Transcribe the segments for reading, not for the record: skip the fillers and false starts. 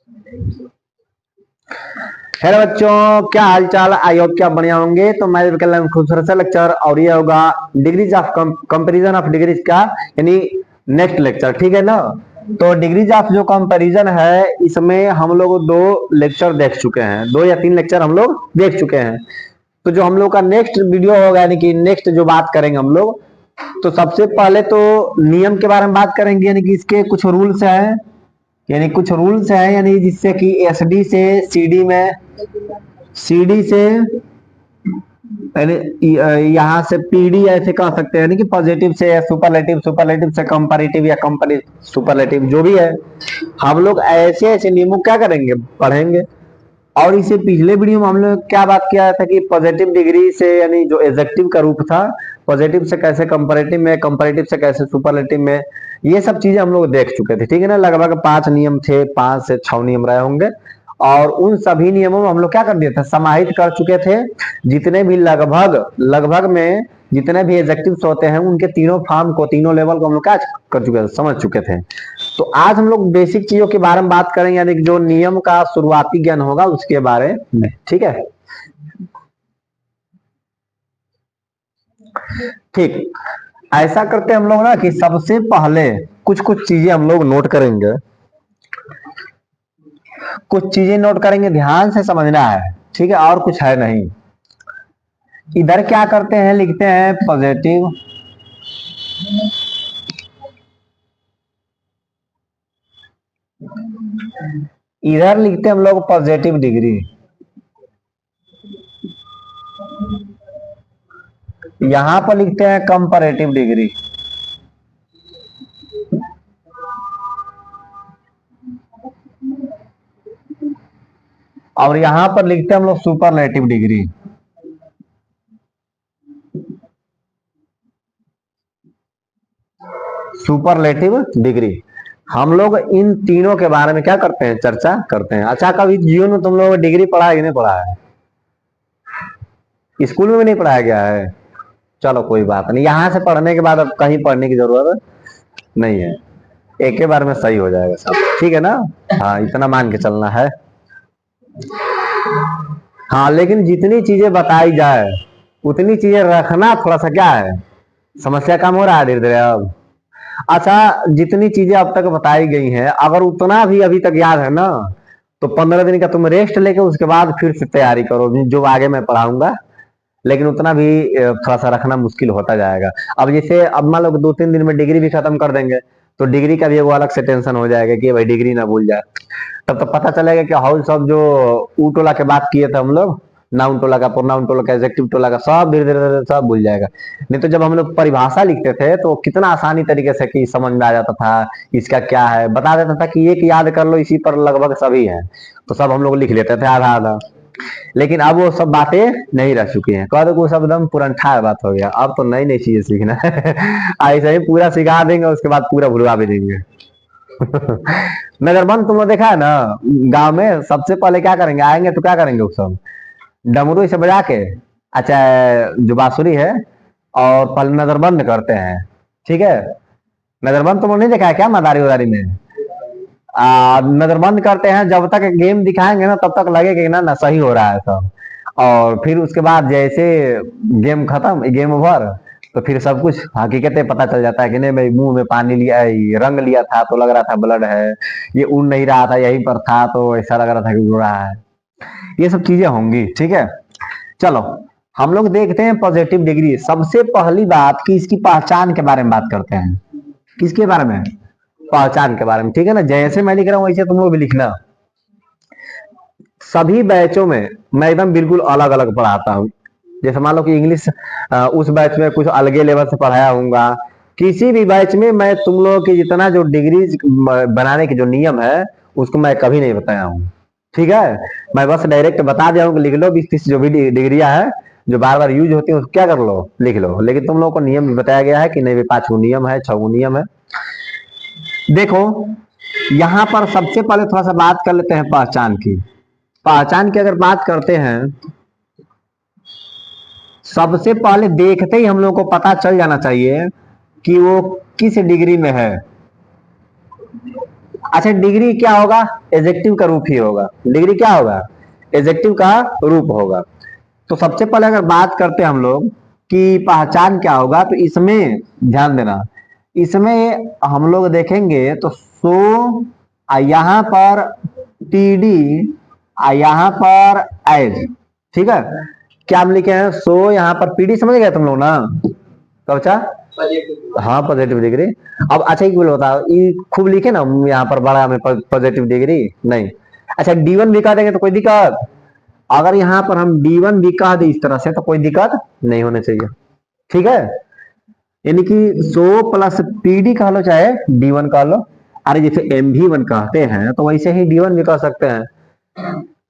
Hello बच्चों, क्या हाल चाल। आई होप कि आप बढ़िया होंगे। तो मैं कर रहा हूं खूबसूरत सा लेक्चर और ये होगा degrees of comparison of degrees का, यानी नेक्स्ट लेक्चर, ठीक है ना। तो डिग्रीज ऑफ जो कंपैरिजन है, इसमें हम लोग दो लेक्चर देख चुके हैं, 2 या 3 लेक्चर हम लोग देख चुके हैं। तो जो हम लोग का नेक्स्ट वीडियो होगा, यानी कि नेक्स्ट जो बात करेंगे हम लोग, तो सबसे पहले तो नियम के बारे में बात करेंगे, यानी कि इसके कुछ रूल्स हैं, यानी कुछ रूल्स हैं, यानी जिससे कि एसडी से सीडी में, सीडी से यानी यहाँ से पीडी ऐसे कह सकते हैं, यानी कि पॉजिटिव से सुपरलेटिव, सुपरलेटिव से कंपैरेटिव या कंपैरेटिव सुपरलेटिव, जो भी है हम लोग ऐसे ऐसे नियमों क्या करेंगे, पढ़ेंगे। और इसे पिछले वीडियो में हम लोग क्या बात किया था कि पॉजिटिव डिग्री से, यानी जो एडजेक्टिव का रूप था, पॉजिटिव से कैसे कंपैरेटिव में, कंपैरेटिव से कैसे सुपरलेटिव में, ये सब चीजें हम लोग देख चुके थे, ठीक है ना। लगभग 5 नियम थे, 5 से 6 नियम रहे होंगे। और उन सभी नियमों में हम लोग क्या कर दिए थे, समाहित कर चुके थे। जितने भी लगभग लगभग में जितने भी एडजेक्टिव्स होते हैं, उनके तीनों फॉर्म को, तीनों लेवल को हम लोग क्या कर चुके थे, समझ चुके थे। तो आज हम लोग बेसिक चीजों के बारे में बात करेंगे, यानी जो नियम का शुरुआती ज्ञान होगा उसके बारे में, ठीक है। ठीक, ऐसा करते हैं हम लोग ना कि सबसे पहले कुछ कुछ चीजें हम लोग नोट करेंगे, कुछ चीजें नोट करेंगे, ध्यान से समझना है, ठीक है, और कुछ है नहीं। इधर क्या करते हैं, लिखते हैं पॉजिटिव, इधर लिखते हैं हम लोग पॉजिटिव डिग्री, यहां पर लिखते हैं कंपैरेटिव डिग्री, और यहां पर लिखते हैं हम लोग सुपरलेटिव डिग्री। सुपरलेटिव डिग्री, हम लोग इन तीनों के बारे में क्या करते हैं, चर्चा करते हैं। अच्छा, कभी जीवन में तुम लोग डिग्री पढ़ा है कि नहीं पढ़ा है? स्कूल में भी नहीं पढ़ाया गया है? चलो कोई बात नहीं, यहाँ से पढ़ने के बाद अब कहीं पढ़ने की जरूरत नहीं है, एक के बार में सही हो जाएगा सब, ठीक है ना। हाँ, इतना मान के चलना है। हाँ, लेकिन जितनी चीजें बताई जाए उतनी चीजें रखना थोड़ा सा क्या है, समस्या कम हो रहा है धीरे धीरे अब। अच्छा, जितनी चीजें अब तक बताई गई हैं, अगर उतना भी अभी तक याद है ना, तो 15 दिन का तुम रेस्ट लेके उसके बाद फिर से तैयारी करो, जो आगे मैं पढ़ाऊंगा। लेकिन उतना भी थोड़ा सा रखना मुश्किल होता जाएगा। अब जैसे अब मान लो 2-3 दिन में डिग्री भी खत्म कर देंगे, तो डिग्री का भी वो अलग से टेंशन हो जाएगा कि भाई डिग्री ना भूल जाए। तब तो पता चलेगा कि हाउस सब जो ऊ टोला के बात किए थे हम लोग, नाउन टोला का, प्रोनाउन टोला का, एडजेक्टिव टोला का, सब धीरे धीरे सब भूल जाएगा। नहीं तो जब हम लोग परिभाषा लिखते थे तो कितना आसानी तरीके से कि समझ में आ जाता था, इसका क्या है बता देता था कि एक याद कर लो, इसी पर लगभग सभी है, तो सब हम लोग लिख लेते थे आधा आधा। लेकिन अब वो सब बातें नहीं रह चुकी हैं, कह दो वो सब एकदम पुरनठा बात हो गया, अब तो नई नई चीजें सीखना है। ऐसे ही पूरा सिखा देंगे, उसके बाद पूरा भुलवा भी देंगे। नजरबंद तुम लोग देखा है ना, गांव में सबसे पहले क्या करेंगे, आएंगे तो क्या करेंगे, वो सब डमरू से बजा के, अच्छा जो बांसुरी है, और पहले नजरबंद करते हैं, ठीक है। नजरबंद तुम लोग नहीं देखा है क्या, मदारी उदारी में? नजरबंद करते हैं, जब तक गेम दिखाएंगे ना तब तक लगेगा कि ना सही हो रहा है सब। और फिर उसके बाद जैसे गेम खत्म, गेम ओवर, तो फिर सब कुछ हकीकतें पता चल जाता है कि नहीं भाई, मुंह में पानी लिया, रंग लिया था तो लग रहा था ब्लड है, ये उड़ नहीं रहा था यहीं पर था तो ऐसा लग रहा था कि उड़ रहा है। ये सब चीजें होंगी, ठीक है। चलो, हम लोग देखते हैं पॉजिटिव डिग्री। सबसे पहली बात कि इसकी पहचान के बारे में बात करते हैं। किसके बारे में? पहचान के बारे में, ठीक है ना। जैसे मैं लिख रहा हूँ वैसे तुम लोग भी लिखना। सभी बैचों में मैं एकदम बिल्कुल अलग अलग पढ़ाता हूँ। जैसे मान लो कि इंग्लिश उस बैच में कुछ अलगे लेवल से पढ़ाया हूँगा। किसी भी बैच में मैं तुम लोगों की जितना जो डिग्री बनाने के जो नियम है, उसको मैं कभी नहीं बताया हूँ, ठीक है। मैं बस डायरेक्ट बता दिया हूँ कि लिख लो 20-30 जो भी डिग्रियां है, जो बार बार यूज होती है, उसको क्या कर लो, लिख लो। लेकिन तुम लोगों को नियम भी बताया गया है कि नहीं, 5 नियम है, 6 नियम है। देखो, यहाँ पर सबसे पहले थोड़ा सा बात कर लेते हैं पहचान की। पहचान की अगर बात करते हैं, सबसे पहले देखते ही हम लोग को पता चल जाना चाहिए कि वो किस डिग्री में है। अच्छा डिग्री क्या होगा, एडजेक्टिव का रूप ही होगा, डिग्री क्या होगा, एडजेक्टिव का रूप होगा। तो सबसे पहले अगर बात करते हैं हम लोग कि पहचान क्या होगा, तो इसमें ध्यान देना, इसमें हम लोग देखेंगे तो सो, यहाँ पर टीडी, यहाँ पर एज, ठीक है। क्या हम लिखे हैं, सो यहाँ पर पीडी, समझ गए तुम लोग ना, तो अच्छा, हाँ पॉजिटिव डिग्री। अब अच्छा एक बोलो बताओ, ये खूब लिखे ना यहाँ पर बड़ा में पॉजिटिव डिग्री नहीं। अच्छा D1 भी कह देंगे तो कोई दिक्कत, अगर यहाँ पर हम D1 भी कह दे इस तरह से तो कोई दिक्कत नहीं होनी चाहिए, ठीक है। यानी कि 100 + PD कह लो चाहे D1 कह लो, अरे जैसे MV1 कहते हैं तो वैसे ही D1 भी कह सकते हैं।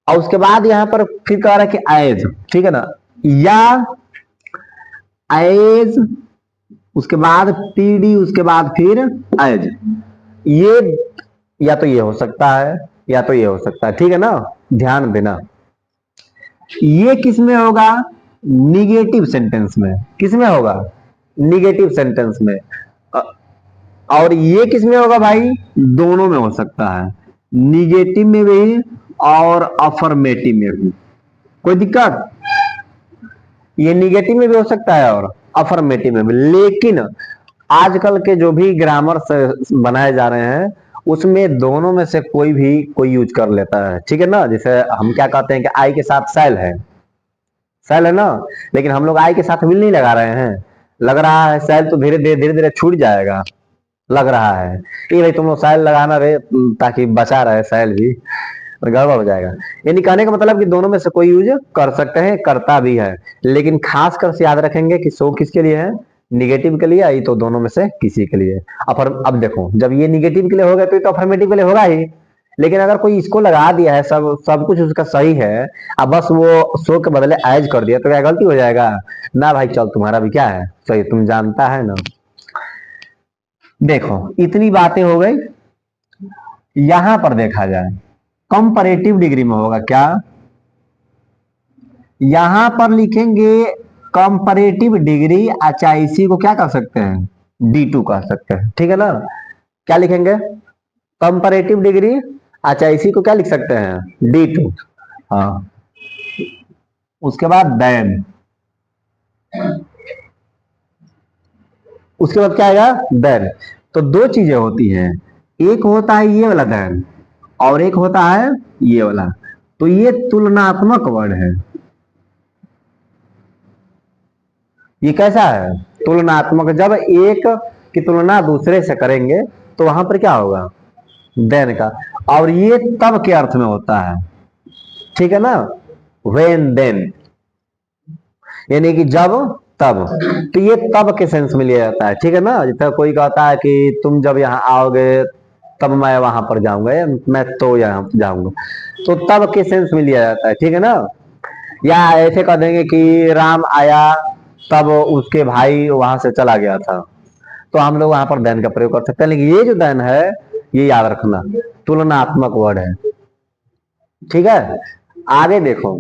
और उसके बाद यहाँ पर फिर कह रहा है कि एज, ठीक है ना, या एज, उसके बाद पीडी, उसके बाद फिर एज, ये या तो ये हो सकता है या तो ये हो सकता है, ठीक है ना। ध्यान देना, ये किस में होगा, निगेटिव सेंटेंस में, किस में होगा, निगेटिव सेंटेंस में। और ये किस में होगा भाई, दोनों में हो सकता है, निगेटिव में भी और अफर्मेटिव में भी, कोई दिक्कत, ये निगेटिव में भी हो सकता है और अफर्मेटिव में भी। लेकिन आजकल के जो भी ग्रामर बनाए जा रहे हैं उसमें दोनों में से कोई भी कोई यूज कर लेता है, ठीक है ना। जैसे हम क्या कहते हैं कि आई के साथ सेल है, सेल है ना, लेकिन हम लोग आई के साथ विल नहीं लगा रहे हैं, लग रहा है सेल तो धीरे धीरे छूट जाएगा, लग रहा है कि भाई तुम लोग सेल लगाना रहे ताकि बचा रहे सेल भी, गड़बड़ हो जाएगा। यानी कहने का मतलब कि दोनों में से कोई यूज कर सकते हैं, करता भी है, लेकिन खास कर से याद रखेंगे कि सो किसके लिए है, निगेटिव के लिए, आई तो दोनों में से किसी के लिए। अब देखो जब ये निगेटिव के लिए होगा तो अफर्मेटिव के लिए होगा ही, लेकिन अगर कोई इसको लगा दिया है, सब सब कुछ उसका सही है, अब बस वो सो के बदले एज कर दिया तो क्या गलती हो जाएगा ना भाई, चल तुम्हारा भी क्या है सही, तुम जानता है ना। देखो इतनी बातें हो गई, यहां पर देखा जाए कंपैरेटिव डिग्री में होगा क्या, यहां पर लिखेंगे कंपैरेटिव डिग्री, अच्छा इसी को क्या कर सकते हैं, D2 कह सकते हैं, ठीक है ना। क्या लिखेंगे, कंपैरेटिव डिग्री, अच्छा इसी को क्या लिख सकते हैं, D2, हाँ। उसके बाद देन, उसके बाद क्या आएगा, देन। तो दो चीजें होती हैं, एक होता है ये वाला देन और एक होता है ये वाला, तो ये तुलनात्मक वर्ड है, ये कैसा है, तुलनात्मक। जब एक की तुलना दूसरे से करेंगे तो वहां पर क्या होगा, देन का, और ये तब के अर्थ में होता है, ठीक है ना, वेन देन, यानी कि जब तब, तो ये तब के सेंस में लिया जाता है, ठीक है ना। जैसे कोई कहता है कि तुम जब यहाँ आओगे तब मैं वहां पर जाऊंगा, या मैं तो यहाँ जाऊंगा, तो तब के सेंस में लिया जाता है, ठीक है ना। या ऐसे कह देंगे कि राम आया तब उसके भाई वहां से चला गया था, तो हम लोग वहां पर देन का प्रयोग कर सकते हैं, लेकिन ये जो देन है ये याद रखना तुलनात्मक वर्ड है, ठीक है। आगे देखो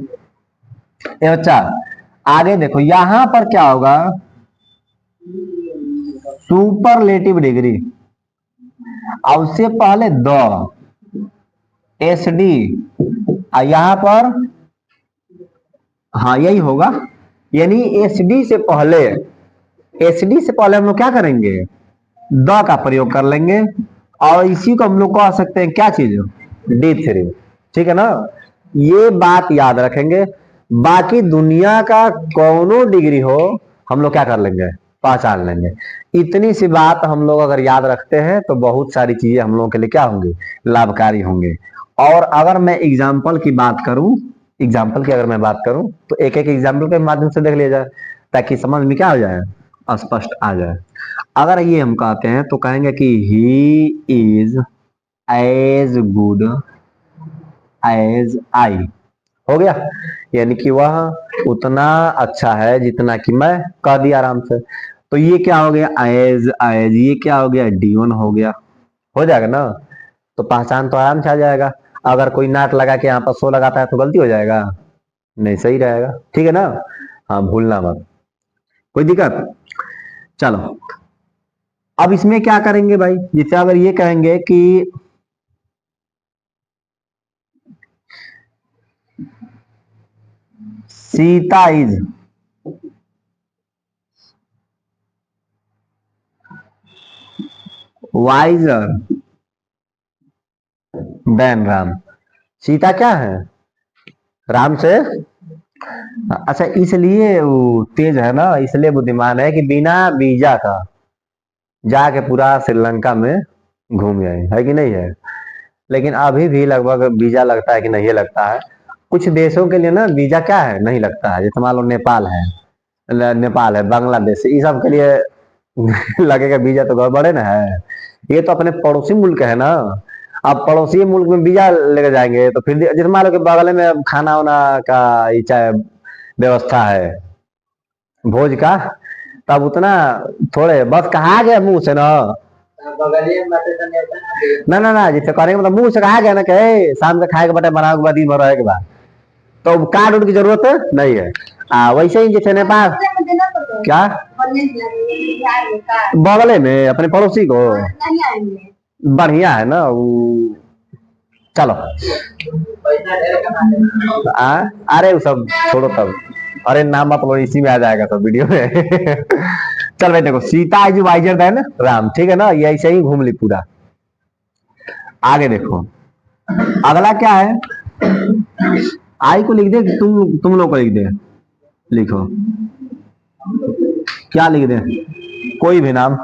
ये बच्चा, आगे देखो यहां पर क्या होगा, सुपरलेटिव डिग्री, और उससे पहले द, SD, यहां पर हाँ यही होगा, यानी SD से पहले हम लोग क्या करेंगे, द का प्रयोग कर लेंगे, और इसी को हम लोग कह सकते हैं क्या चीज, D3, ठीक है ना। ये बात याद रखेंगे, बाकी दुनिया का कौनो डिग्री हो हम लोग क्या कर लेंगे, पहचान लेंगे। इतनी सी बात हम लोग अगर याद रखते हैं तो बहुत सारी चीजें हम लोगों के लिए क्या होंगी, लाभकारी होंगे। और अगर मैं एग्जाम्पल की बात करूं, एग्जाम्पल की अगर मैं बात करूं तो एक एक एग्जाम्पल के माध्यम से देख लिया जाए ताकि समझ में क्या हो जाए, स्पष्ट आ जाए। अगर ये हम कहते हैं तो कहेंगे कि he is as good as I, हो गया, यानी कि वह उतना अच्छा है जितना कि मैं कह दिया आराम से। तो ये क्या हो गया, एज एज, ये क्या हो गया, D1 हो गया, हो जाएगा ना। तो पहचान तो आराम से आ जाएगा। अगर कोई नाट लगा के यहाँ पर सो लगाता है तो गलती हो जाएगा, नहीं सही रहेगा, ठीक है ना। हाँ भूलना मत, कोई दिक्कत। चलो अब इसमें क्या करेंगे भाई, जैसे अगर ये कहेंगे कि Sita is visor then Ram. Sita क्या है? राम से। अच्छा, इसलिए वो तेज है ना, इसलिए बुद्धिमान है कि बिना वीजा का जाके पूरा श्रीलंका में घूम जाए, है कि नहीं है? लेकिन अभी भी लगभग वीजा लगता है कि नहीं लगता है। कुछ देशों के लिए ना वीजा क्या है, नहीं लगता है। जैसे मान लो नेपाल है, नेपाल है, बांग्लादेश, ये सब के लिए लगेगा वीजा, तो गड़बड़े ना है। ये तो अपने पड़ोसी मुल्क है ना। अब पड़ोसी मुल्क में वीजा लेके जाएंगे तो फिर जैसे मान लो कि बगल में खाना वाना का ये चाहे व्यवस्था है, भोज का, तब उतना थोड़े बस कहा गया मुंह से ना। ना ना ना, जैसे करेंगे मतलब मुंह से कहा गया ना कि "ए, शाम के खाए के बटे बनाओ के बाद दिन भर रहे के बाद", तो कार्ड उड की जरूरत नहीं है। वैसे ही जैसे नेपाल क्या बगले में अपने पड़ोसी को बढ़िया है ना चलो। अरे वो सब छोड़ो तब, अरे नाम अपलोड इसी में आ जाएगा सब वीडियो में। चल भाई देखो, Sita is visor then Ram, ठीक है ना, ये ऐसे ही घूम ली पूरा। आगे देखो, अगला क्या है? आई को लिख दे, तुम लोग को लिख दे, लिखो क्या लिख दे, कोई भी नाम।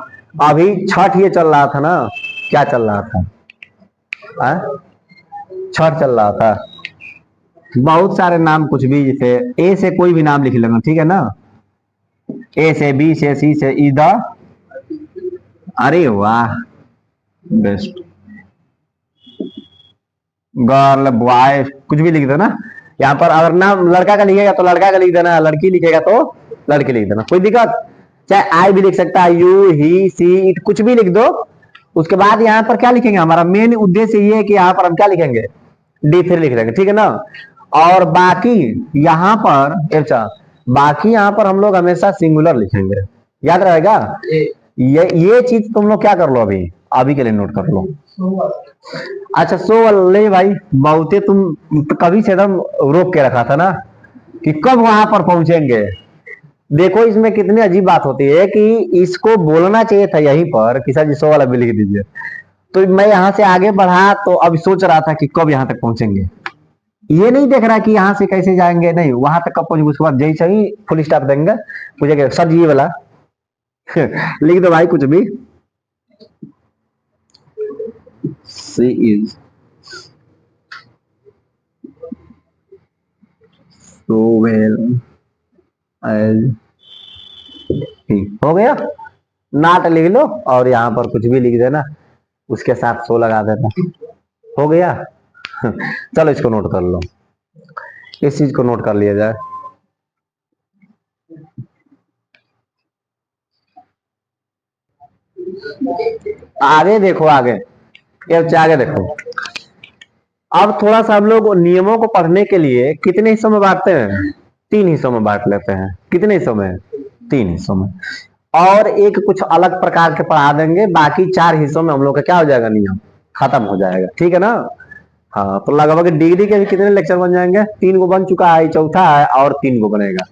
अभी छठ ये चल रहा था ना, क्या चल रहा था? आ? छठ चल रहा था, बहुत सारे नाम कुछ भी, जैसे ए से कोई भी नाम लिख लेना, ठीक है ना। ए से, बी से, सी से, ई द, अरे वाह बेस्ट, गर्ल बॉय कुछ भी लिख देना। यहाँ पर अगर नाम लड़का का लिखेगा तो लड़का का लिख देना, लड़की लिखेगा तो लड़की लिख देना, कोई दिक्कत। चाहे आई भी लिख सकता है, यू ही सी इट कुछ भी लिख दो। उसके बाद यहाँ पर क्या लिखेंगे, हमारा मेन उद्देश्य ये है कि यहाँ पर हम क्या लिखेंगे, D3 लिख देंगे, ठीक है ना। और बाकी यहाँ पर अच्छा, बाकी यहाँ पर हम लोग हमेशा सिंगुलर लिखेंगे, याद रहेगा। ये चीज तुम लोग क्या कर लो, अभी अभी के लिए नोट कर लो। अच्छा सो ले भाई, बहुते तुम तो कभी से एकदम रोक के रखा था ना कि कब वहां पर पहुंचेंगे। देखो इसमें कितनी अजीब बात होती है कि इसको बोलना चाहिए था यहीं पर कि सर जी सो वाला भी लिख दीजिए, तो मैं यहाँ से आगे बढ़ा तो अब सोच रहा था कि कब यहाँ तक पहुंचेंगे। ये नहीं देख रहा कि यहाँ से कैसे जाएंगे, नहीं वहां तक कब पहुंचेंगे, उसके बाद जैसे ही फुल स्टॉप देंगे पूछेंगे सर जी ये वाला लिख दो भाई कुछ भी। She is so well as he, हो गया। नाट लिख लो और यहाँ पर कुछ भी लिख देना, उसके साथ सो लगा देना, हो गया। चलो इसको नोट कर लो, इस चीज को नोट कर लिया जाए। आगे देखो, आगे ये आगे देखो। अब थोड़ा सा हम लोग नियमों को पढ़ने के लिए कितने हिस्सों में बांटते हैं, 3 हिस्सों में बांट लेते हैं। कितने हिस्सों में? 3 हिस्सों में। और एक कुछ अलग प्रकार के पढ़ा देंगे, बाकी 4 हिस्सों में हम लोग का क्या हो जाएगा, नियम खत्म हो जाएगा, ठीक है ना। हाँ तो लगभग डिग्री के भी कितने लेक्चर बन जाएंगे, 3 गो बन चुका है, चौथा है और 3 गो बनेगा,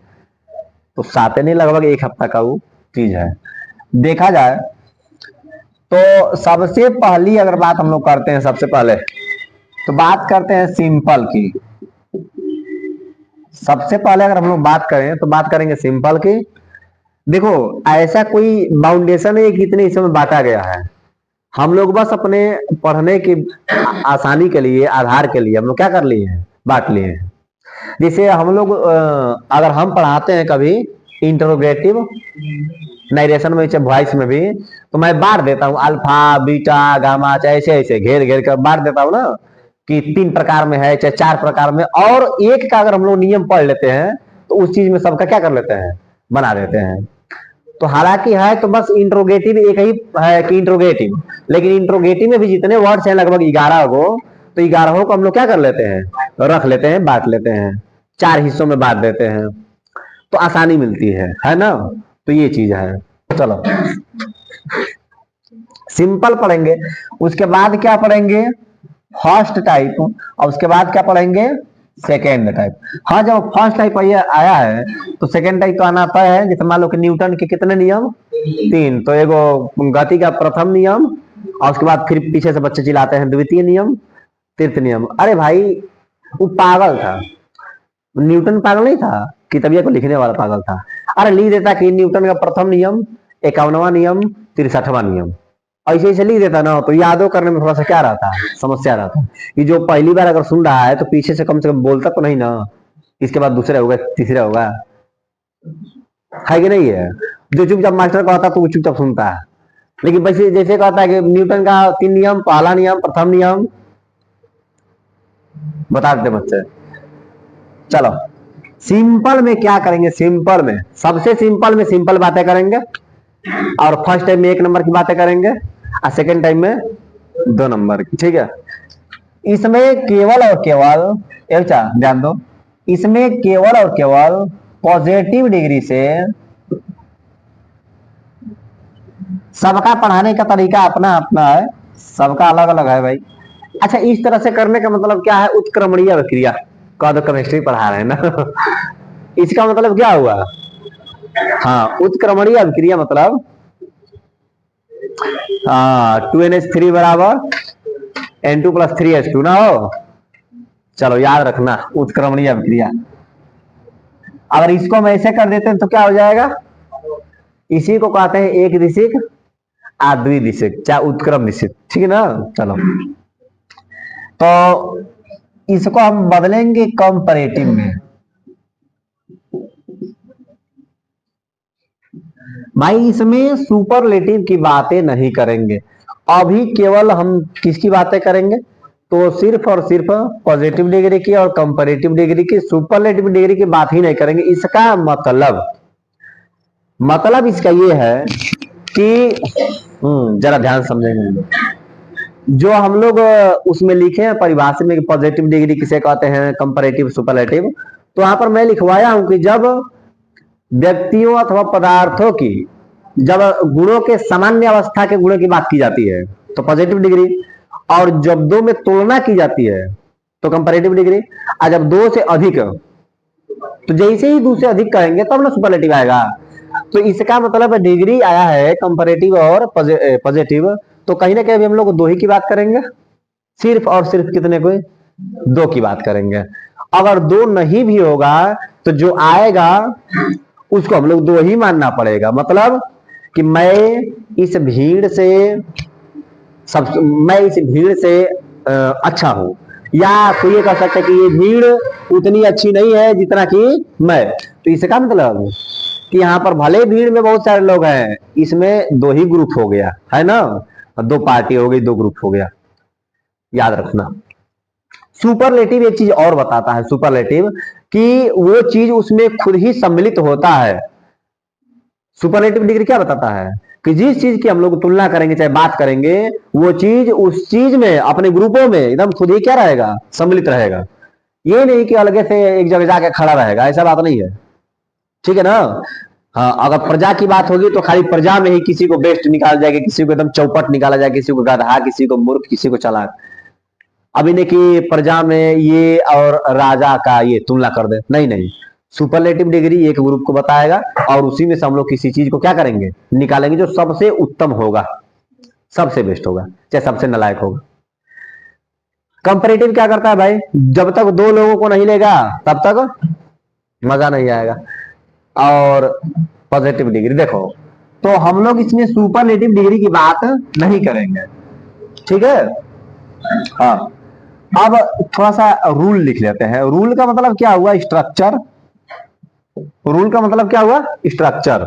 तो 7 नहीं लगभग 1 हफ्ता का वो चीज है। देखा जाए तो सबसे पहली अगर बात हम लोग करते हैं, सबसे पहले तो बात करते हैं सिंपल की। सबसे पहले अगर हम लोग बात करें तो बात करेंगे सिंपल की। देखो ऐसा कोई बाउंडेशन है कि इतने हिस्सों में बांटा गया है, हम लोग बस अपने पढ़ने की आसानी के लिए, आधार के लिए हम लोग क्या कर लिए हैं, बांट लिए हैं। जैसे हम लोग अगर हम पढ़ाते हैं कभी इंटरोगेटिव नरेशन में, चाहे वॉइस में भी, तो मैं बांट देता हूँ अल्फा बीटा गामा, चाहे ऐसे ऐसे घेर घेर कर बांट देता हूँ ना कि 3 प्रकार में है चाहे 4 प्रकार में, और एक का अगर हम लोग नियम पढ़ लेते हैं तो उस चीज में सबका क्या कर लेते हैं, बना देते हैं। तो हालांकि है तो बस इंट्रोगेटिव एक ही है कि इंट्रोगेटिव, लेकिन इंट्रोगेटिव में भी जितने वर्ड्स हैं लगभग 11 को, तो 11 को हम लोग क्या कर लेते हैं, रख लेते हैं, बांट लेते हैं, 4 हिस्सों में बांट देते हैं, तो आसानी मिलती है ना। तो ये चीज है। चलो सिंपल पढ़ेंगे, उसके बाद क्या पढ़ेंगे, फर्स्ट टाइप, और उसके बाद क्या पढ़ेंगे, सेकेंड टाइप। हाँ, जब फर्स्ट टाइप आया है तो सेकेंड टाइप तो आना तय है। जैसे मान लो कि न्यूटन के कितने नियम, तीन। तो एगो गति का प्रथम नियम, और उसके बाद फिर पीछे से बच्चे चिल्लाते हैं द्वितीय नियम, तृतीय नियम। अरे भाई, वो पागल था, न्यूटन पागल नहीं था कि तबियत को लिखने वाला पागल था। अरे लिख देता कि न्यूटन का प्रथम नियम, 51वां नियम, 63वां नियम, ऐसे ऐसे लिख देता ना, तो यादों करने में थोड़ा सा क्या रहता है, समस्या रहता है। कि जो पहली बार अगर सुन रहा है तो पीछे से कम बोलता तो नहीं ना, इसके बाद दूसरा होगा, तीसरा होगा, है कि नहीं है। जो चुपचाप मास्टर कहता तो वो चुपचाप सुनता है। लेकिन वैसे जैसे कहता है कि न्यूटन का 3 नियम, पहला नियम, प्रथम नियम, बता देते बच्चे। चलो, सिंपल में क्या करेंगे, सिंपल में सबसे सिंपल में सिंपल बातें करेंगे, और फर्स्ट टाइम में 1 नंबर की बातें करेंगे, और सेकेंड टाइम में 2 नंबर की, ठीक है। इसमें केवल और केवल, ध्यान दो, इसमें केवल और केवल पॉजिटिव डिग्री से, सबका पढ़ाने का तरीका अपना अपना है, सबका अलग अलग है भाई। अच्छा, इस तरह से करने का मतलब क्या है, उत्क्रमणीय अभिक्रिया का तो केमिस्ट्री पढ़ा रहे हैं ना। इसका मतलब क्या हुआ, हाँ, उत्क्रमणीय अभिक्रिया मतलब 2NH3 बराबर N2+3H2 ना हो। चलो याद रखना, उत्क्रमणीय अभिक्रिया। अगर इसको हम ऐसे कर देते हैं तो क्या हो जाएगा, इसी को कहते हैं एक दिशिक आ द्विदिशिक, चाहे उत्क्रम दिशिक, ठीक है ना। चलो, तो इसको हम बदलेंगे कंपैरेटिव में। भाई इसमें सुपरलेटिव की बातें नहीं करेंगे, अभी केवल हम किसकी बातें करेंगे, तो सिर्फ और सिर्फ पॉजिटिव डिग्री की और कंपैरेटिव डिग्री की, सुपरलेटिव डिग्री की बात ही नहीं करेंगे। इसका मतलब इसका ये है कि जरा ध्यान समझेंगे। जो हम लोग उसमें लिखे हैं परिभाषा में, पॉजिटिव डिग्री किसे कहते हैं, कंपैरेटिव, सुपरलेटिव, तो यहां पर मैं लिखवाया हूं कि जब व्यक्तियों अथवा पदार्थों की, जब गुणों के सामान्य अवस्था के गुणों की बात की जाती है तो पॉजिटिव डिग्री, और जब दो में तुलना की जाती है तो कंपैरेटिव डिग्री, और जब दो से अधिक, तो जैसे ही दो से अधिक कहेंगे तब ना सुपरलेटिव आएगा। तो इसका मतलब डिग्री आया है कंपैरेटिव और पॉजिटिव, तो कहीं ना कहीं हम लोग दो ही की बात करेंगे, सिर्फ और सिर्फ कितने को, दो की बात करेंगे। अगर दो नहीं भी होगा तो जो आएगा उसको हम लोग दो ही मानना पड़ेगा। मतलब कि इस भीड़ से मैं इस भीड़ से अच्छा हूं, या कोई ये कह सकता है कि ये भीड़ उतनी अच्छी नहीं है जितना कि मैं। तो इसका मतलब कि यहाँ पर भले भीड़ में बहुत सारे लोग हैं, इसमें दो ही ग्रुप हो गया है ना, दो पार्टी हो गई, दो ग्रुप हो गया, याद रखना। सुपरलेटिव एक चीज और बताता है, सुपरलेटिव कि वो चीज उसमें खुद ही सम्मिलित होता है। सुपरलेटिव डिग्री क्या बताता है कि जिस चीज की हम लोग तुलना करेंगे, चाहे बात करेंगे, वो चीज उस चीज में अपने ग्रुपों में एकदम खुद ही क्या रहेगा, सम्मिलित रहेगा। ये नहीं कि अलग से एक जगह जाके खड़ा रहेगा, ऐसा बात नहीं है, ठीक है ना। हाँ, अगर प्रजा की बात होगी तो खाली प्रजा में ही किसी को बेस्ट निकाल जाएगा, किसी को एकदम चौपट निकाला जाएगा, किसी को गधा, किसी को मूर्ख, किसी को चालाक। अभी नहीं कि प्रजा में ये और राजा का ये तुलना कर दे, नहीं नहीं। सुपरलेटिव डिग्री एक ग्रुप को बताएगा, और उसी में से हम लोग किसी चीज को क्या करेंगे, निकालेंगे जो सबसे उत्तम होगा, सबसे बेस्ट होगा, चाहे सबसे नालायक होगा। कंपैरेटिव क्या करता है भाई, जब तक दो लोगों को नहीं लेगा तब तक मजा नहीं आएगा। और पॉजिटिव डिग्री देखो, तो हम लोग इसमें सुपरलेटिव डिग्री की बात नहीं करेंगे, ठीक है। हाँ, अब थोड़ा सा रूल लिख लेते हैं। रूल का मतलब क्या हुआ, स्ट्रक्चर। रूल का मतलब क्या हुआ, स्ट्रक्चर।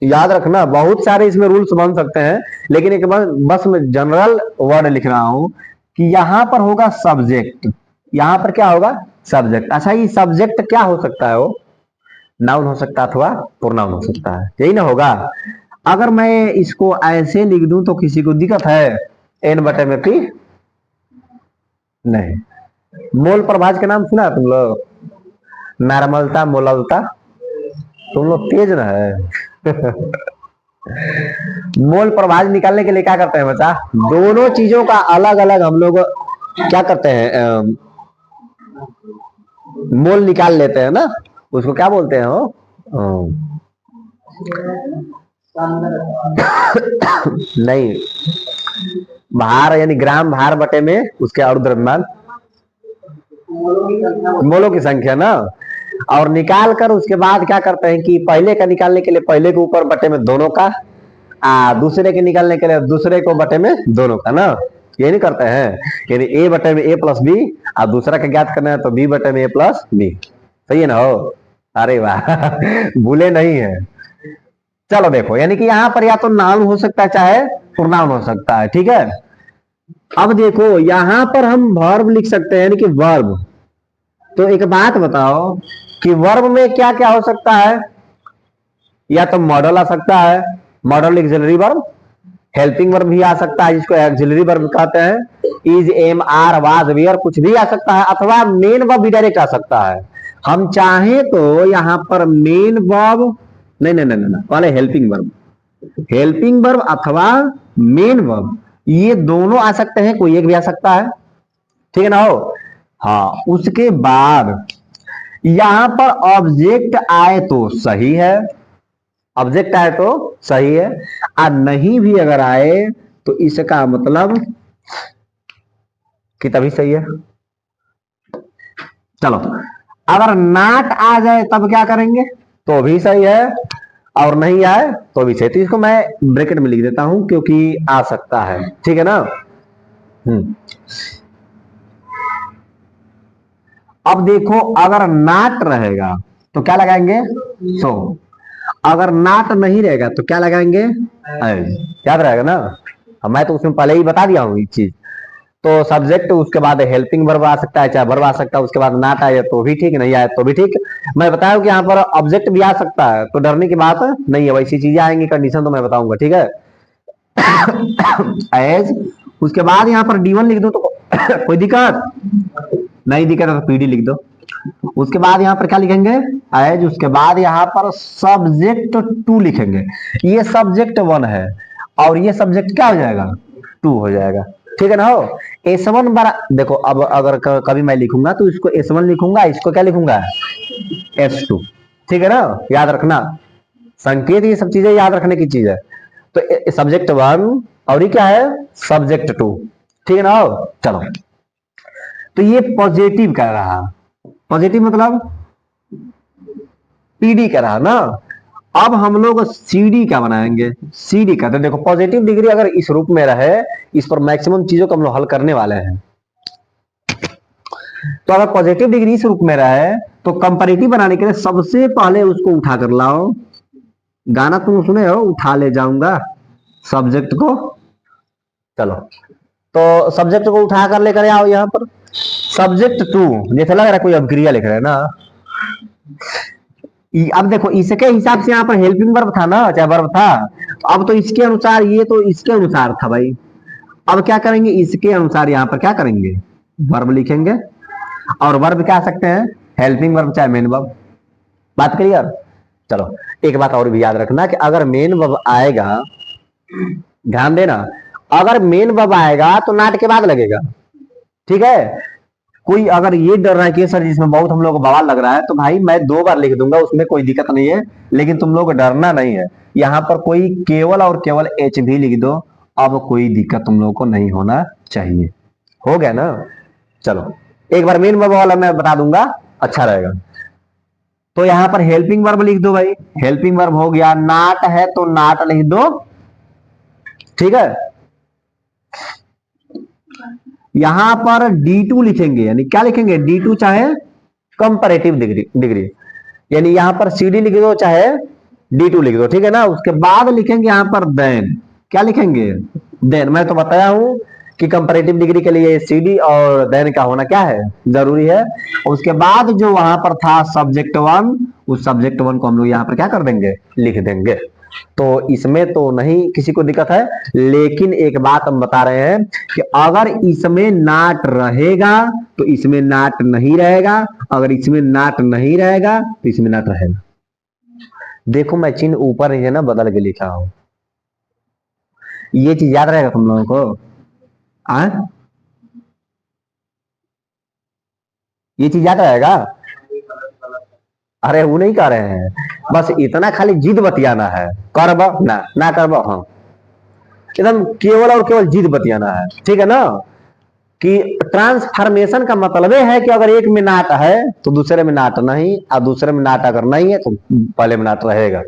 याद रखना, बहुत सारे इसमें रूल्स बन सकते हैं, लेकिन एक बार बस मैं जनरल वर्ड लिख रहा हूं कि यहां पर होगा सब्जेक्ट, यहां पर क्या होगा, सब्जेक्ट। अच्छा, ये सब्जेक्ट क्या हो सकता है, वो नाउन हो सकता है अथवा प्रोनाउन हो सकता है, यही ना होगा। अगर मैं इसको ऐसे लिख दूं तो किसी को दिक्कत है, N/P? नहीं। मोल प्रभाज के नाम सुना है तुम लोग, नॉर्मलता, मोललता, तुम लोग तेज ना है। मोल प्रभाज निकालने के लिए क्या करते हैं बच्चा, दोनों चीजों का अलग अलग हम लोग क्या करते हैं, मोल निकाल लेते हैं ना, उसको क्या बोलते हैं वो? नहीं, भार यानी ग्राम भार बटे में उसके और द्रव्यमान, मोलों की संख्या ना। और निकाल कर उसके बाद क्या करते हैं कि पहले का निकालने के लिए पहले के ऊपर बटे में दोनों का, दूसरे के निकालने के लिए दूसरे को बटे में दोनों का ना, ये नहीं करते हैं। यानी ए बटे में ए प्लस बी, और दूसरा का ज्ञात करना है तो बी बटे में ए प्लस बी। सही है ना हो? अरे वाह भूले नहीं है। चलो देखो, यानी कि यहाँ पर या तो नाउन हो सकता है चाहे प्रोनाउन हो सकता है, ठीक है। अब देखो यहां पर हम वर्ब लिख सकते हैं, यानी कि वर्ब। तो एक बात बताओ कि वर्ब में क्या क्या हो सकता है? या तो मॉडल आ सकता है, modal auxiliary verb, helping verb भी आ सकता है जिसको एक्सिलरी वर्ब कहते हैं, is, am, are, was, were कुछ भी आ सकता है, अथवा मेन वर्ब भी डायरेक्ट आ सकता है। हम चाहे तो यहां पर मेन वर्ब, नहीं नहीं नहीं नहीं, पहले हेल्पिंग वर्ब, हेल्पिंग वर्ब अथवा मेन वर्ब, ये दोनों आ सकते हैं, कोई एक भी आ सकता है, ठीक है ना हो? हाँ, उसके बाद यहां पर ऑब्जेक्ट आए तो सही है, ऑब्जेक्ट आए तो सही है, और नहीं भी अगर आए तो इसका मतलब कि तभी सही है। चलो, अगर नाट आ जाए तब क्या करेंगे? तो भी सही है, और नहीं आए तो भी सही। तो इसको मैं ब्रैकेट में लिख देता हूं क्योंकि आ सकता है, ठीक है ना। हम्म। अब देखो, अगर नाट रहेगा तो क्या लगाएंगे? सो। अगर नाट नहीं रहेगा तो क्या लगाएंगे? याद रहेगा ना? मैं तो उसमें पहले ही बता दिया हूँ एक चीज। तो सब्जेक्ट, उसके बाद हेल्पिंग वर्ब आ सकता है, चाहे वर्ब आ सकता है, उसके बाद नाट आए तो भी ठीक, नहीं आए तो भी ठीक। मैं बताया कि यहाँ पर ऑब्जेक्ट भी आ सकता है, तो डरने की बात नहीं है, वैसी चीजें आएंगी, कंडीशन तो मैं बताऊंगा, ठीक है। एज, उसके बाद यहाँ पर D1 लिख दो तो कोई दिक्कत नहीं, दिक्कत है तो पीडी लिख दो। उसके बाद यहाँ पर क्या लिखेंगे? एज, उसके बाद यहाँ पर सब्जेक्ट टू लिखेंगे। ये सब्जेक्ट वन है और ये सब्जेक्ट क्या हो जाएगा? टू हो जाएगा, ठीक है ना हो? S1 बड़ा, देखो अब अगर कभी मैं लिखूंगा तो इसको S1 लिखूंगा, इसको क्या लिखूंगा? S2, ठीक है ना? याद रखना, संकेत ये सब चीजें याद रखने की चीज है। तो सब्जेक्ट वन और ये क्या है? सब्जेक्ट टू, ठीक है ना हो? चलो, तो ये पॉजिटिव कह रहा, पॉजिटिव मतलब पीडी कह रहा ना। अब हम लोग सीडी क्या बनाएंगे? सीडी कहते हैं, देखो पॉजिटिव डिग्री अगर इस रूप में रहे, इस पर मैक्सिमम चीजों को हम लोग हल करने वाले हैं। तो अगर पॉजिटिव डिग्री इस रूप में रहे तो कंपैरेटिव बनाने के लिए सबसे पहले उसको उठा कर लाओ। गाना तुम सुने हो, उठा ले जाऊंगा सब्जेक्ट को। चलो, तो सब्जेक्ट को उठा कर लेकर आओ यहाँ पर। सब्जेक्ट टू, जैसे लग रहा है कोई अभिक्रिया लिख रहे हैं ना। अब देखो इसके हिसाब से यहाँ पर हेल्पिंग वर्ब था ना, चाहे वर्ब था, अब तो इसके अनुसार, ये तो इसके अनुसार था भाई। अब क्या करेंगे? इसके अनुसार यहाँ पर क्या करेंगे? वर्ब लिखेंगे। और वर्ब क्या आ सकते हैं? हेल्पिंग वर्ब चाहे मेन वर्ब। बात क्लियर? चलो, एक बात और भी याद रखना कि अगर मेन वर्ब आएगा, ध्यान देना, अगर मेन वर्ब आएगा तो नाट के बाद लगेगा, ठीक है। कोई अगर ये डर रहा है कि सर जिसमें बहुत हम लोग को बवाल लग रहा है, तो भाई मैं 2 बार लिख दूंगा, उसमें कोई दिक्कत नहीं है, लेकिन तुम लोग को डरना नहीं है। यहाँ पर कोई केवल और केवल एच भी लिख दो, अब कोई दिक्कत तुम लोग को नहीं होना चाहिए। हो गया ना? चलो, एक बार मेन वर्ब वाला मैं बता दूंगा, अच्छा रहेगा। तो यहाँ पर हेल्पिंग वर्ब लिख दो भाई, हेल्पिंग वर्ब हो गया, नाट है तो नाट लिख दो, ठीक है। यहां पर D2 लिखेंगे, यानी क्या लिखेंगे? D2 चाहे कंपैरेटिव डिग्री डिग्री, यानी यहां पर CD लिख दो चाहे D2 लिख दो, ठीक है ना। उसके बाद लिखेंगे यहां पर देन, क्या लिखेंगे? देन। मैं तो बताया हूं कि कंपैरेटिव डिग्री के लिए CD और देन का होना क्या है? जरूरी है। उसके बाद जो वहां पर था सब्जेक्ट वन, उस सब्जेक्ट वन को हम लोग यहां पर क्या कर देंगे? लिख देंगे। तो इसमें तो नहीं किसी को दिक्कत है, लेकिन एक बात हम बता रहे हैं कि अगर इसमें नाट रहेगा तो इसमें नाट नहीं रहेगा, अगर इसमें नाट नहीं रहेगा तो इसमें नाट रहेगा। देखो मैं चिन्ह ऊपर ही है ना बदल के लिखा हूं, ये चीज याद रहेगा तुम लोगों को। आ? ये चीज याद रहेगा। अरे वो नहीं कर रहे हैं, बस इतना खाली जिद बतियाना है। करब ना ना करब, हाँ, एकदम केवल और केवल जिद बतियाना है, ठीक है ना। कि ट्रांसफॉर्मेशन का मतलब है कि अगर एक में नाट है तो दूसरे में नाट नहीं, और दूसरे में नाट अगर नहीं है तो पहले में नाट रहेगा।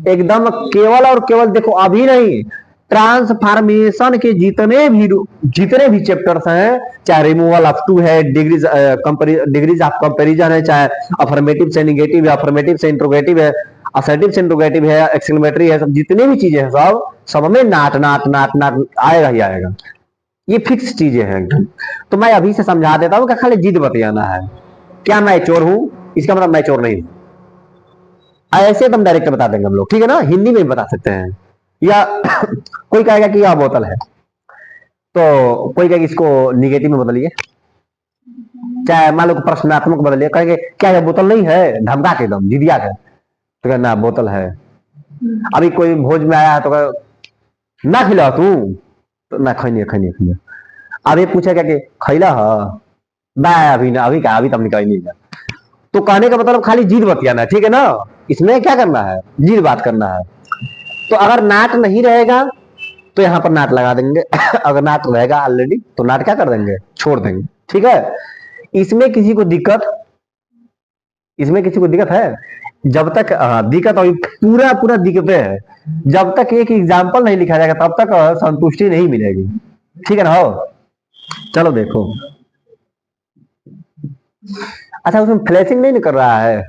एकदम केवल और केवल देखो, अभी नहीं, ट्रांसफॉर्मेशन के जितने भी चैप्टर्स हैं, चाहे रिमूवल ऑफ टू है, डिग्रीज ऑफ कंपेरिजन है, चाहे अफर्मेटिव से निगेटिव है, अफर्मेटिव से इंट्रोगेटिव है, असर्टिव से इंट्रोगेटिव है, एक्सक्लेमेटरी है, सब जितने भी चीजें हैं सब सब में नाट नाट नाट नाट आएगा ही आएगा। ये फिक्स चीजें हैं एकदम। तो मैं अभी से समझा देता हूँ कि खाली जिद बतियाना है। क्या मैं चोर हूं, इसका मतलब मैं चोर नहीं हूं, ऐसे तो हम डायरेक्ट बता देंगे हम लोग, ठीक है ना। हिंदी में भी बता सकते हैं। या कोई कहेगा कि यह बोतल है, तो कोई कहेगा इसको निगेटिव में बदलिए, चाहे मान लो प्रश्नात्मक बदलिए, कहेंगे क्या यह बोतल नहीं है, धमका के एकदम जिदिया के, तो कहना बोतल है। अभी कोई भोज में आया है तो कहे ना खिला तू, तो ना खैनी खैनी खैनी। अब ये पूछेगा कि खैला है ना, अभी ना, अभी क्या, अभी तब निकाल नहीं गया। तो कहने का मतलब खाली जीद बतियाना है, ठीक है ना। इसमें क्या करना है, जीद बात करना है। तो अगर नाट नहीं रहेगा तो यहां पर नाट लगा देंगे अगर नाट रहेगा ऑलरेडी तो नाट क्या कर देंगे, छोड़ देंगे, ठीक है। इसमें किसी को दिक्कत, इसमें किसी को दिक्कत है? जब तक दिक्कत, और पूरा पूरा दिक्कत है, जब तक एक एग्जाम्पल नहीं लिखा जाएगा तब तक संतुष्टि नहीं मिलेगी, ठीक है ना। हो चलो देखो, अच्छा उसमें फ्लैशिंग नहीं कर रहा है,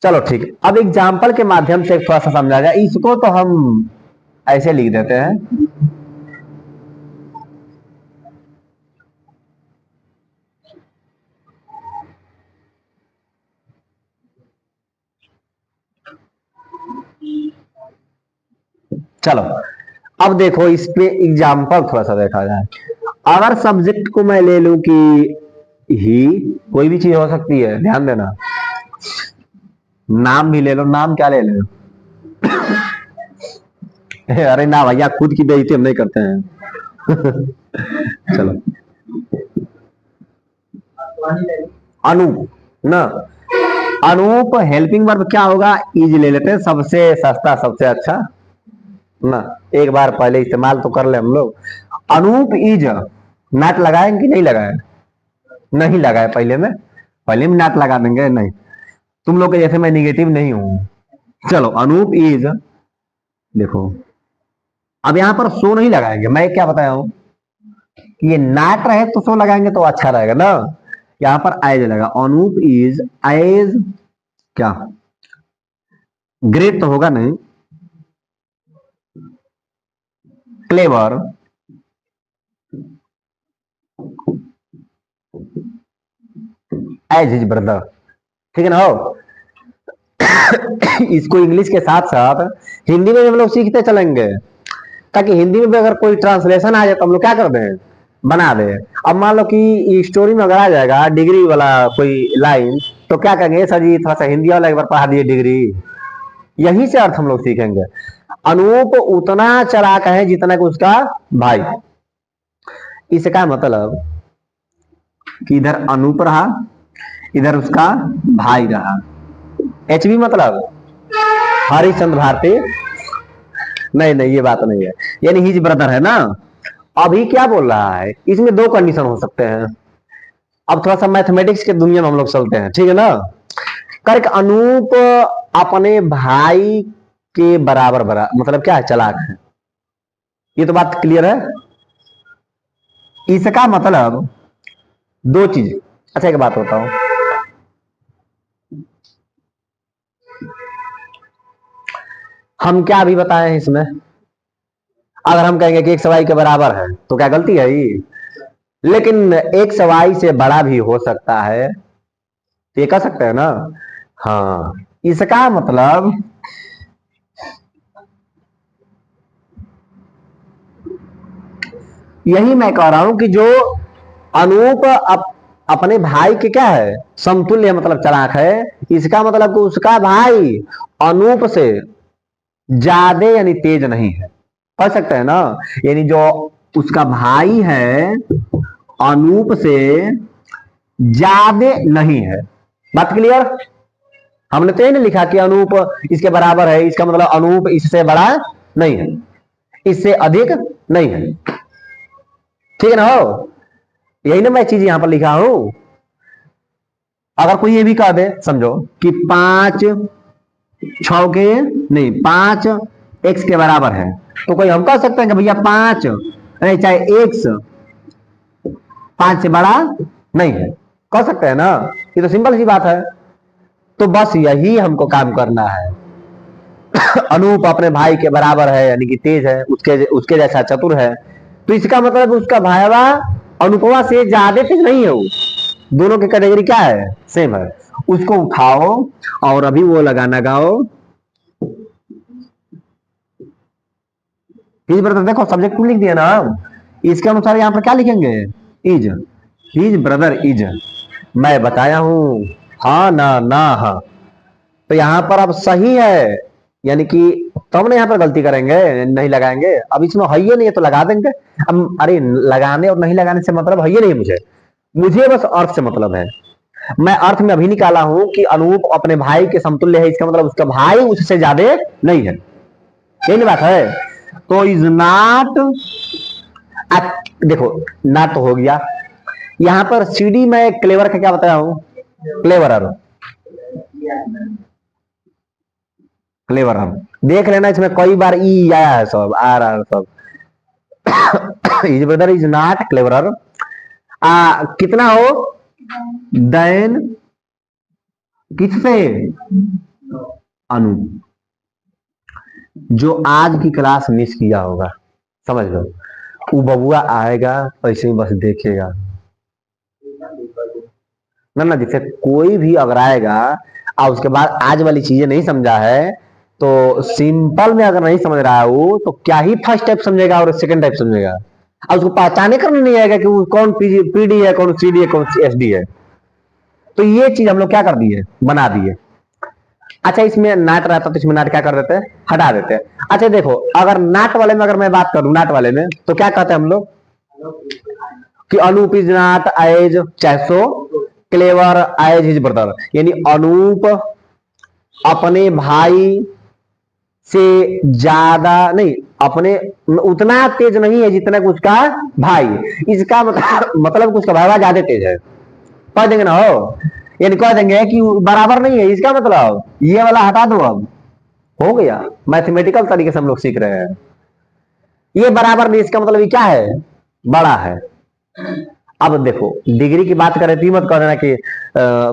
चलो ठीक है। अब एग्जाम्पल के माध्यम से थोड़ा सा समझा जाए इसको, तो हम ऐसे लिख देते हैं। चलो अब देखो इस पे एग्जाम्पल थोड़ा सा देखा जाए। अगर सब्जेक्ट को मैं ले लूं कि ही, कोई भी चीज हो सकती है, ध्यान देना। नाम भी ले लो, नाम क्या ले लो अरे ना भैया, खुद की बेइज्जती हम नहीं करते हैं चलो, अनूप ना, अनूप हेल्पिंग वर्ब क्या होगा, इज ले लेते हैं, सबसे सस्ता सबसे अच्छा ना। एक बार पहले इस्तेमाल तो कर ले हम लोग। अनूप इज, नाट लगाएंगे कि नहीं लगाए, नहीं लगाए, पहले में नाट लगा देंगे, नहीं। तुम लोग के जैसे मैं निगेटिव नहीं हूं। चलो अनूप इज, देखो अब यहां पर सो नहीं लगाएंगे, मैं क्या बताया हूं कि ये नाट रहे तो सो लगाएंगे तो अच्छा रहेगा ना। यहां पर एज लगा, अनूप इज एज क्या, ग्रेट तो होगा नहीं, क्लेवर एज हिज ब्रदर, ठीक है ना। हो इसको इंग्लिश के साथ साथ हिंदी में भी हम लोग सीखते चलेंगे, ताकि हिंदी में भी अगर कोई ट्रांसलेशन आ जाए तो हम लोग क्या कर दें, बना दे। अब मान लो कि स्टोरी में अगर आ जाएगा डिग्री वाला कोई लाइन, तो क्या कहेंगे, सर जी थोड़ा सा हिंदी वाला एक बार पढ़ा दिए डिग्री, यही से अर्थ हम लोग सीखेंगे। अनूप उतना चालाक है जितना कि उसका भाई। इसका मतलब कि इधर अनूप रहा, इधर उसका भाई रहा। एचबी मतलब हरिश्चंद्र भारती, नहीं नहीं ये बात नहीं है, यानी हिज ब्रदर है ना। अभी क्या बोल रहा है, इसमें दो कंडीशन हो सकते हैं। अब थोड़ा सा मैथमेटिक्स के दुनिया में हम लोग चलते हैं, ठीक है ना। कर्क अनूप अपने भाई के बराबर मतलब क्या है, चालाक है, ये तो बात क्लियर है। इसका मतलब दो चीज, अच्छा एक बात होता हूं, हम क्या अभी बताए हैं इसमें, अगर हम कहेंगे कि एक सवाई के बराबर है तो क्या गलती है ये, लेकिन एक सवाई से बड़ा भी हो सकता है, तो ये कह सकते हैं ना। हाँ, इसका मतलब यही मैं कह रहा हूं कि जो अनूप अपने भाई के क्या है, समतुल्य मतलब चालाक है, इसका मतलब कि उसका भाई अनूप से ज्यादा यानी तेज नहीं है, कह सकते हैं ना। यानी जो उसका भाई है अनूप से ज्यादा नहीं है। बात क्लियर? हमने तो ये नहीं लिखा कि अनूप इसके बराबर है, इसका मतलब अनूप इससे बड़ा नहीं है, इससे अधिक नहीं है। ठीक है ना? हो, यही ना मैं चीज यहां पर लिखा हूं। अगर कोई ये भी कह दे, समझो कि 5 6 के नहीं 5 x के बराबर है, तो कोई हम कह सकते हैं कि भैया 5 नहीं चाहे x 5 से बड़ा नहीं है, कह सकते हैं ना? ये तो सिंपल सी बात है। तो बस यही हमको काम करना है। अनूप अपने भाई के बराबर है, यानी कि तेज है, उसके उसके जैसा चतुर है, तो इसका मतलब उसका भाईवा अनुपमा से ज्यादा तेज नहीं है वो। दोनों की कैटेगरी क्या है? सेम है। उसको उठाओ और अभी वो लगाना गाओ। हिज ब्रदर, देखो सब्जेक्ट लिख दिया ना, इसके अनुसार यहाँ पर क्या लिखेंगे? Is, his brother is. मैं बताया हूं, हाँ ना ना हाँ। तो यहाँ पर अब सही है, यानी कि तब ना यहाँ पर गलती करेंगे, नहीं लगाएंगे। अब इसमें है ये नहीं है तो लगा देंगे। अब अरे लगाने और नहीं लगाने से मतलब है ये नहीं, मुझे मुझे बस अर्थ से मतलब है। मैं अर्थ में अभी निकाला हूं कि अनूप अपने भाई के समतुल्य है, इसका मतलब उसका भाई उससे ज्यादा नहीं है। यही नहीं बात है? तो इज नॉट, देखो ना तो हो गया। यहां पर सीडी में क्लेवर का क्या बताया हूं? क्लेवरर, क्लेवरर देख लेना, इसमें कई बार ई आया है, सब आ रहा है सब। Is brother is not cleverer. कितना हो देन किससे? अनु, जो आज की क्लास मिस किया होगा, समझ लो। वो बबुआ आएगा ऐसे ही बस देखेगा ना, ना जैसे कोई भी अगर आएगा और उसके बाद आज वाली चीजें नहीं समझा है, तो सिंपल में अगर नहीं समझ रहा है वो, तो क्या ही फर्स्ट टाइप समझेगा और सेकंड टाइप समझेगा। और उसको पहचाने करने नहीं आएगा कि वो कौन पीडी है, कौन सीडी है, कौन एसडी है। तो ये चीज हम लोग क्या कर दिए, बना दिए। अच्छा इसमें नाट रहता तो इसमें नाट क्या कर देते हैं, हटा देते हैं। अच्छा देखो, अगर नाट वाले में अगर मैं बात करूं, नाट वाले में तो क्या कहते हैं हम लोग कि Anoop is not as so clever as his brother, यानी अनूप अपने भाई से ज्यादा नहीं, अपने उतना तेज नहीं है जितना कि उसका भाई। इसका मतलब उसका भाई ज्यादा तेज है, कह देंगे ना? हो, यानी कह देंगे कि बराबर नहीं है, इसका मतलब ये वाला हटा दो। अब हो गया, मैथमेटिकल तरीके से हम लोग सीख रहे हैं। ये बराबर नहीं, इसका मतलब ये क्या है? बड़ा है। अब देखो डिग्री की बात करें तो मत कह देना कि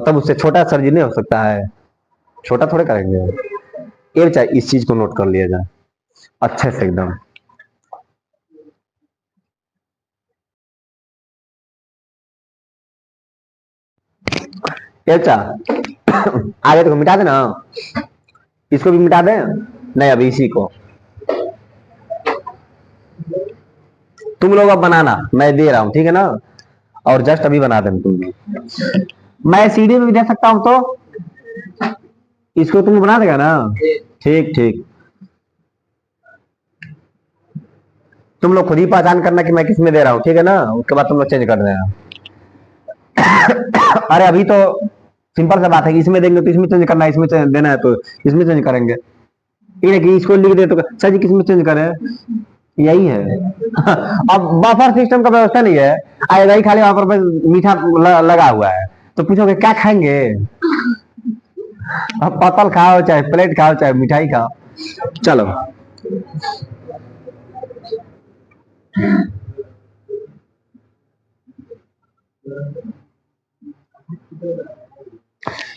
तब उससे छोटा सर जी नहीं हो सकता है, छोटा थोड़े करेंगे। ये चाहे इस चीज को नोट कर लिया जाए अच्छे से एकदम। ये आगे तो मिटा देना, इसको भी मिटा दें। नहीं अभी इसी को तुम लोग अब बनाना, मैं दे रहा हूं, ठीक है ना? और जस्ट अभी बना देना तुम लोग। मैं सीडी में भी दे सकता हूं, तो इसको तुम बना देगा ना? ठीक ठीक। तुम लोग खुद ही पहचान करना कि मैं किस में दे रहा हूँ, ठीक है ना? उसके बाद तुम लोग चेंज कर देना। अरे अभी तो सिंपल सा बात है कि इसमें देंगे तो इसमें चेंज करना है, इसमें चेंज देना है तो इसमें चेंज करेंगे। ये कि इसको लिख दे तो सर जी किसमें चेंज करें, यही है। अब बफर सिस्टम का व्यवस्था नहीं है, आएगा ही खाली वहां पर मीठा लगा हुआ है, तो पूछोगे क्या खाएंगे? अब पतल खाओ चाहे प्लेट खाओ चाहे मिठाई खाओ। चलो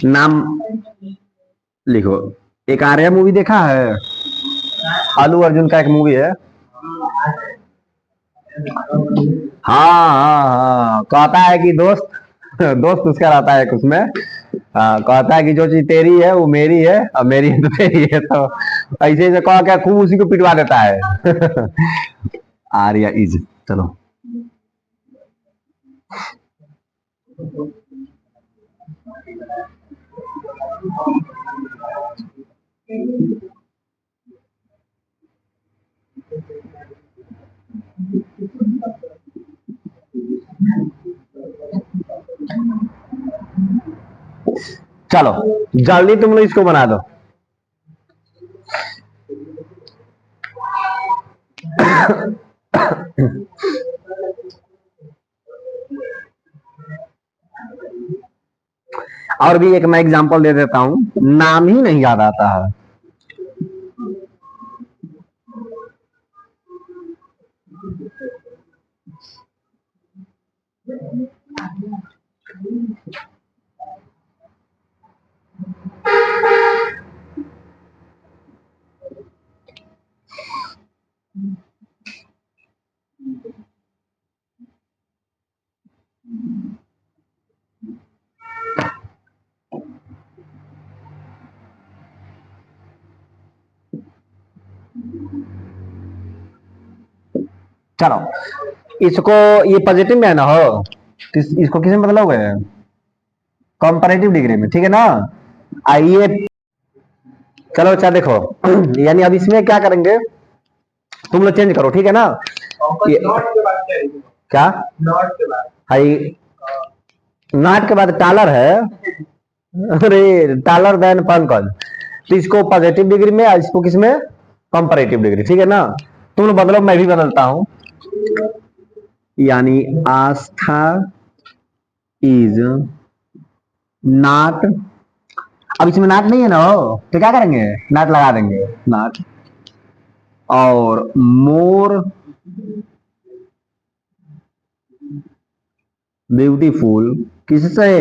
नाम लिखो। एक आर्या मूवी देखा है? आलू अर्जुन का एक मूवी है। हाँ हाँ हाँ, कहता है कि दोस्त, दोस्त उसका रहता है उसमें। हाँ, कहता है कि जो चीज तेरी है वो मेरी है और मेरी है तो तेरी है, तो ऐसे ऐसे कह के खूब उसी को पिटवा देता है। आर्या इज, चलो। चलो जल्दी तुम लोग इसको बना दो। और भी एक मैं एग्जांपल दे देता हूं, नाम ही नहीं याद आता है। चलो इसको, ये पॉजिटिव में है ना हो, इसको किस में बदलोगे, कंपैरेटिव डिग्री में, ठीक है ना। आइए चलो अच्छा देखो, यानी अब इसमें क्या करेंगे, तुम लोग चेंज करो, ठीक है ना। क्या हाई नॉट के बाद टालर है, अरे टालर देन पंकज, तो इसको पॉजिटिव डिग्री में, इसको किसमें, कंपैरेटिव डिग्री, ठीक है ना। तुम लोग बदलो, मैं भी बदलता हूं, यानी आस्था इज नॉट, अब इसमें नाट नहीं है ना हो, तो क्या करेंगे, नाट लगा देंगे, नाट और मोर ब्यूटीफुल किससे,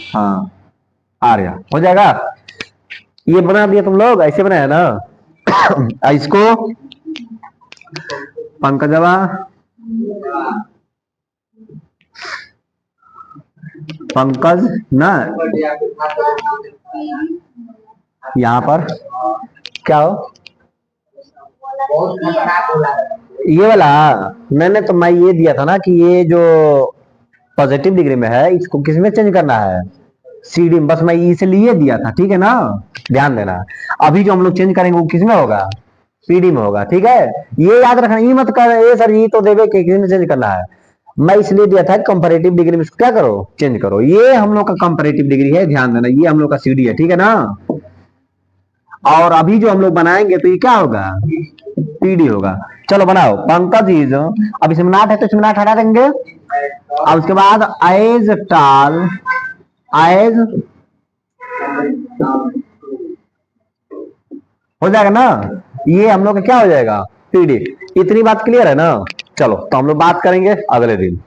हाँ आर्या, हो जाएगा। ये बना दिया तुम लोग, ऐसे बनाया ना। इसको पंकजवा, पंकज ना, यहाँ पर क्या हो, ये वाला मैंने तो मैं ये दिया था ना कि ये जो पॉजिटिव डिग्री में है इसको किस में चेंज करना है, सीडी में, बस मैं इसलिए दिया था, ठीक है ना, ध्यान देना। अभी जो हम लोग चेंज करेंगे वो किस में होगा, पीडी में होगा, ठीक है। ये याद रखना, ये मत कर ये सर ये तो देवे कि किस में चेंज करना है, मैं इसलिए दिया था कंपैरेटिव डिग्री में इसको क्या करो, चेंज करो। ये हम लोग का कंपैरेटिव डिग्री है, ध्यान देना, ये हम लोग का सीडी है, ठीक है ना। और अभी जो हम लोग बनाएंगे तो ये क्या होगा, पीडी होगा। चलो बनाओ, पंकज इज, अब इसमें नाट है तो इसमें नाट हटा देंगे, अब उसके बाद एज टाल, एज हो जाएगा ना, ये हम लोग का क्या हो जाएगा, पीडी। इतनी बात क्लियर है ना। चलो तो हम लोग बात करेंगे अगले दिन।